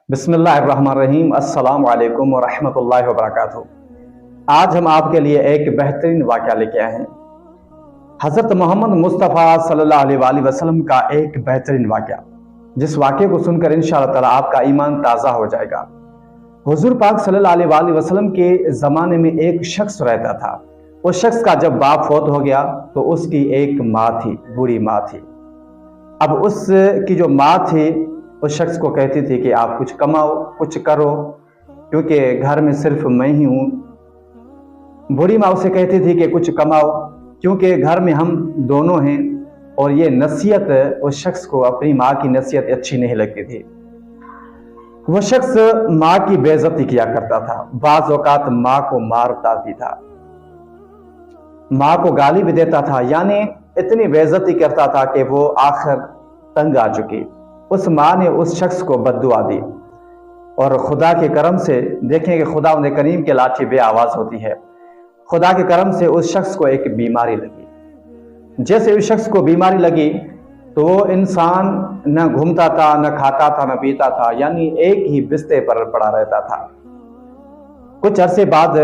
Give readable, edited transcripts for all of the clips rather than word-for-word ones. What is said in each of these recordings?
بسم اللہ الرحمن الرحیم۔ السلام علیکم ورحمۃ اللہ وبرکاتہ۔ آج ہم آپ کے لیے ایک بہترین واقعہ لے کے آئے ہیں، حضرت محمد مصطفیٰ صلی اللہ علیہ وآلہ وسلم کا ایک بہترین واقعہ، جس واقعے کو سن کر انشاءاللہ تعالیٰ آپ کا ایمان تازہ ہو جائے گا۔ حضور پاک صلی اللہ علیہ وآلہ وسلم کے زمانے میں ایک شخص رہتا تھا۔ اس شخص کا جب باپ فوت ہو گیا تو اس کی ایک ماں تھی، بوڑھی ماں تھی۔ اب اس کی جو ماں تھی اس شخص کو کہتی تھی کہ آپ کچھ کماؤ، کچھ کرو، کیونکہ گھر میں صرف میں ہی ہوں۔ بوڑھی ماں اسے کہتی تھی کہ کچھ کماؤ کیونکہ گھر میں ہم دونوں ہیں، اور یہ نصیحت اس شخص کو، اپنی ماں کی نصیحت اچھی نہیں لگتی تھی۔ وہ شخص ماں کی بے عزتی کیا کرتا تھا، بعض اوقات ماں کو مارتا بھی تھا، ماں کو گالی بھی دیتا تھا، یعنی اتنی بے عزتی کرتا تھا کہ وہ آخر تنگ آ چکی۔ اس ماں نے اس شخص کو بد دعا دی، اور خدا کے کرم سے دیکھیں کہ خدا ان کریم کے لاٹھی بے آواز ہوتی ہے، خدا کے کرم سے اس شخص کو ایک بیماری لگی۔ جیسے اس شخص کو بیماری لگی تو وہ انسان نہ گھومتا تھا، نہ کھاتا تھا، نہ پیتا تھا، یعنی ایک ہی بستر پر پڑا رہتا تھا۔ کچھ عرصے بعد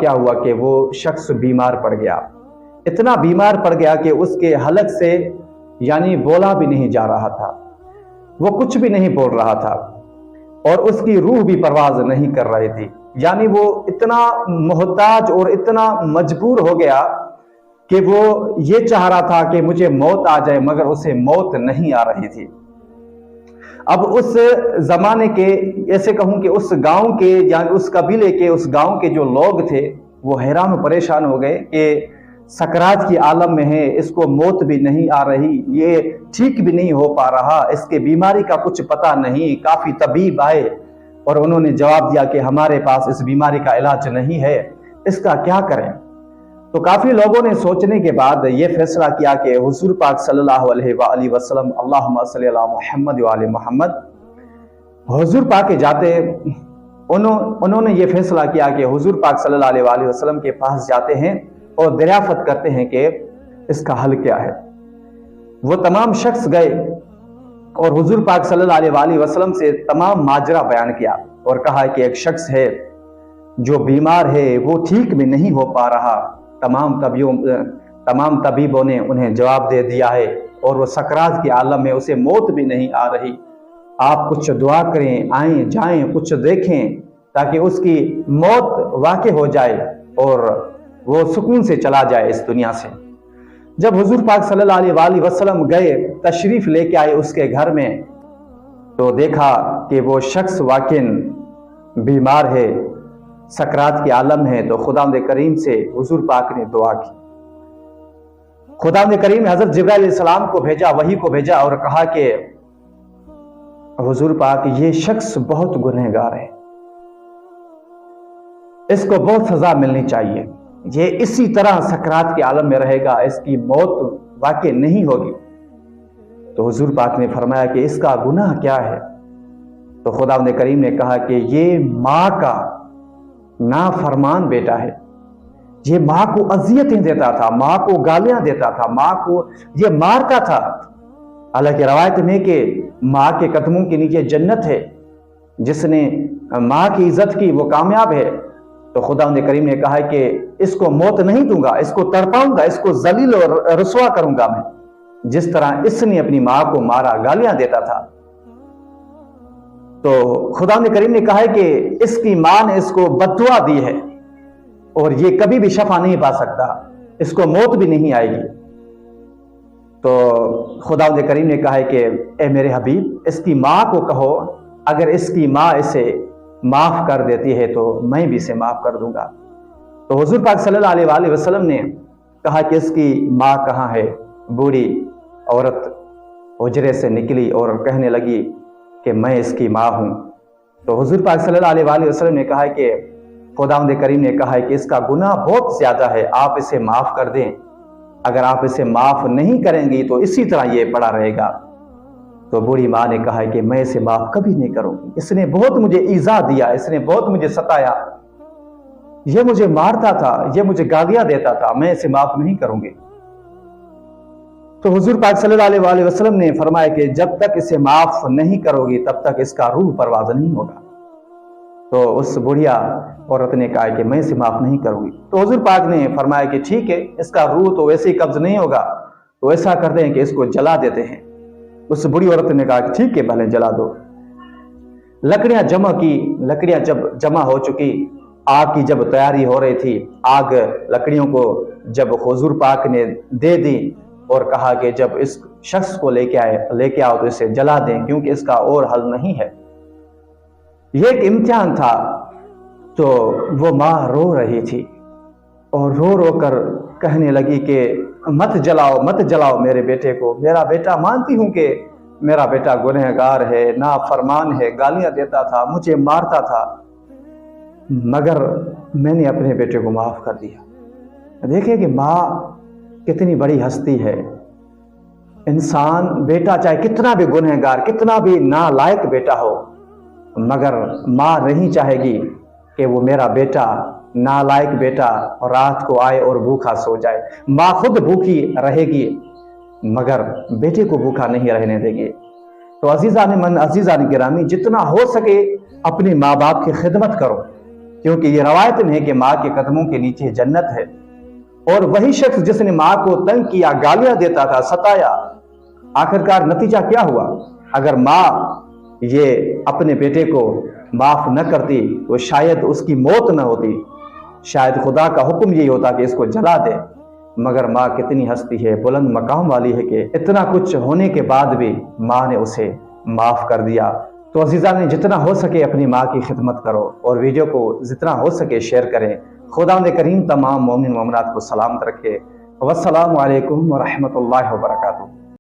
کیا ہوا کہ وہ شخص بیمار پڑ گیا۔ اتنا بیمار پڑ گیا کہ اس کے حلق سے یعنی بولا بھی نہیں جا رہا تھا، وہ کچھ بھی نہیں بول رہا تھا، اور اس کی روح بھی پرواز نہیں کر رہی تھی۔ یعنی وہ اتنا محتاج اور اتنا مجبور ہو گیا کہ وہ یہ چاہ رہا تھا کہ مجھے موت آ جائے، مگر اسے موت نہیں آ رہی تھی۔ اب اس زمانے کے، ایسے کہوں کہ اس گاؤں کے، یعنی اس قبیلے کے، اس گاؤں کے جو لوگ تھے وہ حیران و پریشان ہو گئے کہ سکرات کی عالم میں ہے، اس کو موت بھی نہیں آ رہی، یہ ٹھیک بھی نہیں ہو پا رہا، اس کے بیماری کا کچھ پتہ نہیں۔ کافی طبیب آئے اور انہوں نے جواب دیا کہ ہمارے پاس اس بیماری کا علاج نہیں ہے، اس کا کیا کریں؟ تو کافی لوگوں نے سوچنے کے بعد یہ فیصلہ کیا کہ حضور پاک صلی اللہ علیہ وآلہ وسلم، اللہم صلی علی محمد وآل محمد، حضور پاک کے جاتے انہوں نے یہ فیصلہ کیا کہ حضور پاک صلی اللہ علیہ وآلہ وسلم کے پاس جاتے ہیں اور دریافت کرتے ہیں کہ اس کا حل کیا ہے۔ وہ تمام شخص گئے اور حضور پاک صلی اللہ علیہ وآلہ وسلم سے تمام ماجرا بیان کیا، اور کہا کہ ایک شخص ہے جو بیمار ہے، وہ ٹھیک بھی نہیں ہو پا رہا۔ تمام طبیبوں نے انہیں جواب دے دیا ہے، اور وہ سکرات کے عالم میں، اسے موت بھی نہیں آ رہی۔ آپ کچھ دعا کریں، آئیں جائیں، کچھ دیکھیں تاکہ اس کی موت واقع ہو جائے اور وہ سکون سے چلا جائے اس دنیا سے۔ جب حضور پاک صلی اللہ علیہ وآلہ وسلم گئے، تشریف لے کے آئے اس کے گھر میں، تو دیکھا کہ وہ شخص واقعاً بیمار ہے، سکرات کے عالم ہے۔ تو خداوند کریم سے حضور پاک نے دعا کی۔ خداوند کریم نے حضرت جبرائیل علیہ السلام کو بھیجا، وحی کو بھیجا، اور کہا کہ حضور پاک، یہ شخص بہت گنہگار ہے، اس کو بہت سزا ملنی چاہیے، یہ اسی طرح سکرات کے عالم میں رہے گا، اس کی موت واقع نہیں ہوگی۔ تو حضور پاک نے فرمایا کہ اس کا گناہ کیا ہے؟ تو خداوند کریم نے کہا کہ یہ ماں کا نافرمان بیٹا ہے، یہ ماں کو اذیتیں دیتا تھا، ماں کو گالیاں دیتا تھا، ماں کو یہ مارتا تھا۔ حالانکہ روایت میں کہ ماں کے قدموں کے نیچے جنت ہے، جس نے ماں کی عزت کی وہ کامیاب ہے۔ تو خداوند کریم نے کہا کہ اس کو موت نہیں دوں گا، اس کو تڑپاؤں گا، اس کو ذلیل اور رسوا کروں گا میں، جس طرح اس نے اپنی ماں کو مارا، گالیاں دیتا تھا۔ تو خداوند کریم نے کہا کہ اس کی ماں نے اس کو بد دعا دی ہے، اور یہ کبھی بھی شفا نہیں پا سکتا، اس کو موت بھی نہیں آئے گی۔ تو خداوند کریم نے کہا کہ اے میرے حبیب، اس کی ماں کو کہو اگر اس کی ماں اسے معاف کر دیتی ہے تو میں بھی اسے معاف کر دوں گا۔ تو حضور پاک صلی اللہ علیہ وآلہ وسلم نے کہا کہ اس کی ماں کہاں ہے؟ بوڑھی عورت حجرے سے نکلی اور کہنے لگی کہ میں اس کی ماں ہوں۔ تو حضور پاک صلی اللہ علیہ وآلہ وسلم نے کہا کہ خداوند کریم نے کہا کہ اس کا گناہ بہت زیادہ ہے، آپ اسے معاف کر دیں، اگر آپ اسے معاف نہیں کریں گی تو اسی طرح یہ پڑا رہے گا۔ تو بوڑھی ماں نے کہا کہ میں اسے معاف کبھی نہیں کروں گی، اس نے بہت مجھے ایذا دیا، اس نے بہت مجھے ستایا، یہ مجھے مارتا تھا، یہ مجھے گالیاں دیتا تھا، میں اسے معاف نہیں کروں گی۔ تو حضور پاک صلی اللہ علیہ وسلم نے فرمایا کہ جب تک اسے معاف نہیں کرو گی تب تک اس کا روح پرواز نہیں ہوگا۔ تو اس بڑھیا عورت نے کہا کہ میں اسے معاف نہیں کروں گی۔ تو حضور پاک نے فرمایا کہ ٹھیک ہے، اس کا روح تو ویسے ہی قبض نہیں ہوگا، تو ایسا کرتے ہیں کہ اس کو جلا دیتے ہیں۔ اس بڑی عورت نے کہا کہ ٹھیک ہے، پہلے جلا دو۔ لکڑیاں جمع کی، لکڑیاں جب جمع ہو چکی، آگ کی جب تیاری ہو رہی تھی، آگ لکڑیوں کو جب حضور پاک نے دے دی اور کہا کہ جب اس شخص کو لے کے آؤ تو اسے جلا دیں، کیونکہ اس کا اور حل نہیں ہے۔ یہ ایک امتحان تھا۔ تو وہ ماں رو رہی تھی اور رو رو کر کہنے لگی کہ مت جلاؤ، مت جلاؤ میرے بیٹے کو، میرا بیٹا، مانتی ہوں کہ میرا بیٹا گنہگار ہے، نافرمان ہے، گالیاں دیتا تھا، مجھے مارتا تھا، مگر میں نے اپنے بیٹے کو معاف کر دیا۔ دیکھیں کہ ماں کتنی بڑی ہستی ہے۔ انسان بیٹا چاہے کتنا بھی گنہگار، کتنا بھی نالائق بیٹا ہو، مگر ماں نہیں چاہے گی کہ وہ میرا بیٹا، نالائق بیٹا، رات کو آئے اور بھوکا سو جائے۔ ماں خود بھوکی رہے گی مگر بیٹے کو بھوکا نہیں رہنے دے گی۔ تو عزیزان گرامی، جتنا ہو سکے اپنے ماں باپ کی خدمت کرو، کیونکہ یہ روایت میں ہے کہ ماں کے قدموں کے نیچے جنت ہے۔ اور وہی شخص جس نے ماں کو تنگ کیا، گالیاں دیتا تھا، ستایا، آخرکار نتیجہ کیا ہوا؟ اگر ماں یہ اپنے بیٹے کو معاف نہ کرتی تو شاید اس کی موت نہ ہوتی، شاید خدا کا حکم یہی ہوتا کہ اس کو جلا دے۔ مگر ماں کتنی ہستی ہے، بلند مقام والی ہے کہ اتنا کچھ ہونے کے بعد بھی ماں نے اسے معاف کر دیا۔ تو عزیزان، جتنا ہو سکے اپنی ماں کی خدمت کرو اور ویڈیو کو جتنا ہو سکے شیئر کریں۔ خداوند کریم تمام مومن مومنات کو سلامت رکھے۔ والسلام علیکم ورحمۃ اللہ وبرکاتہ۔